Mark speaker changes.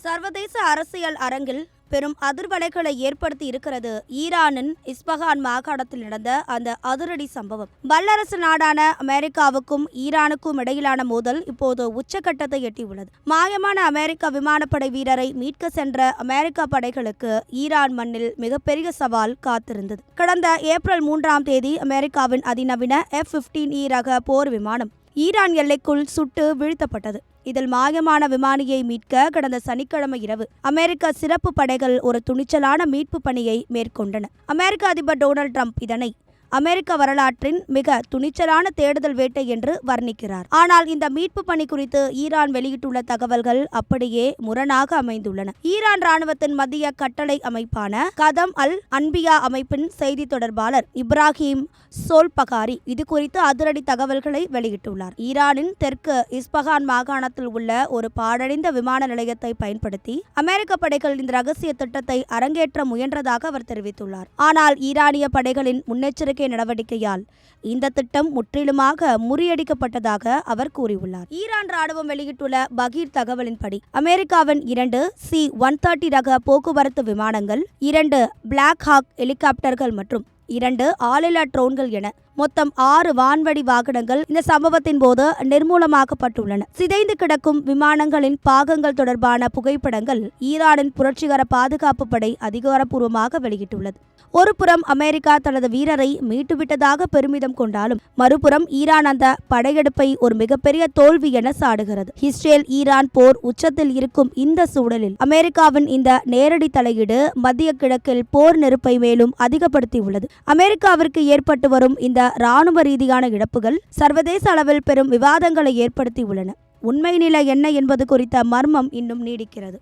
Speaker 1: சர்வதேச அரசியல் அரங்கில் பெரும் அதிர்வலைகளை ஏற்படுத்தி இருக்கிறது ஈரானின் இஸ்பஹான் மாகாணத்தில் நடந்த அந்த அதிரடி சம்பவம். வல்லரசு நாடான அமெரிக்காவுக்கும் ஈரானுக்கும் இடையிலான மோதல் இப்போது உச்சகட்டத்தை எட்டியுள்ளது. மாயமான அமெரிக்க விமானப்படை வீரரை மீட்க சென்ற அமெரிக்க படைகளுக்கு ஈரான் மண்ணில் மிகப்பெரிய சவால் காத்திருந்தது. கடந்த ஏப்ரல் 3ஆம் தேதி அமெரிக்காவின் அதிநவீன F-15E ரக போர் விமானம் ஈரான் எல்லைக்குள் சுட்டு வீழ்த்தப்பட்டது. இதில் மாயமான விமானியை மீட்க கடந்த சனிக்கிழமை இரவு அமெரிக்க சிறப்பு படைகள் ஒரு துணிச்சலான மீட்பு பணியை மேற்கொண்டன. அமெரிக்க அதிபர் டொனால்ட் ட்ரம்ப் இதனை அமெரிக்க வரலாற்றின் மிக துணிச்சலான தேடுதல் வேட்டை என்று வர்ணிக்கிறார். ஆனால் இந்த மீட்பு பணி குறித்து ஈரான் வெளியிட்டுள்ள தகவல்கள் அப்படியே முரணாக அமைந்துள்ளன. ஈரான் ராணுவத்தின் மத்திய கட்டளை அமைப்பான கதம் அல் அன்பியா அமைப்பின் செய்தி தொடர்பாளர் இப்ராஹிம் சோல்பகாரி இது குறித்து அதிரடி தகவல்களை வெளியிட்டுள்ளார். ஈரானின் தெற்கு இஸ்பஹான் மாகாணத்தில் உள்ள ஒரு பாழடைந்த விமான நிலையத்தை பயன்படுத்தி அமெரிக்க படைகள் இந்த ரகசிய திட்டத்தை அரங்கேற்ற முயன்றதாக அவர் தெரிவித்துள்ளார். ஆனால் ஈரானிய படைகளின் முன்னெச்சரிக்கை நடவடிக்கையால் இந்த திட்டம் முற்றிலுமாக முறியடிக்கப்பட்டதாக அவர் கூறியுள்ளார். ஈரான் ராணுவம் வெளியிட்டுள்ள பகீர் தகவலின்படி அமெரிக்காவின் 2 C-130 ரக போக்குவரத்து விமானங்கள், 2 பிளாக் ஹாக் ஹெலிகாப்டர்கள் மற்றும் 2 ஆளில்லா ட்ரோன்கள் என மொத்தம் 6 வான்வழி வாகனங்கள் இந்த சம்பவத்தின் போது நிர்மூலமாக்கப்பட்டுள்ளன. சிதைந்து கிடக்கும் விமானங்களின் பாகங்கள் தொடர்பான புகைப்படங்கள் ஈரானின் புரட்சிகர பாதுகாப்பு படை அதிகாரப்பூர்வமாக வெளியிட்டுள்ளது. ஒருபுறம் அமெரிக்கா தனது வீரரை மீட்டுவிட்டதாக பெருமிதம் கொண்டாலும் மறுபுறம் ஈரான் அந்த படையெடுப்பை ஒரு மிகப்பெரிய தோல்வி என சாடுகிறது. இஸ்ரேல் ஈரான் போர் உச்சத்தில் இருக்கும் இந்த சூழலில் அமெரிக்காவின் இந்த நேரடி தலையீடு மத்திய கிழக்கில் போர் நெருப்பை மேலும் அதிகப்படுத்தியுள்ளது. அமெரிக்காவிற்கு ஏற்பட்டு வரும் இந்த இராணுவ ரீதியான இழப்புகள் சர்வதேச அளவில் பெரும் விவாதங்களை ஏற்படுத்தி உள்ளன. உண்மை நிலை என்ன என்பது குறித்த மர்மம் இன்னும் நீடிக்கிறது.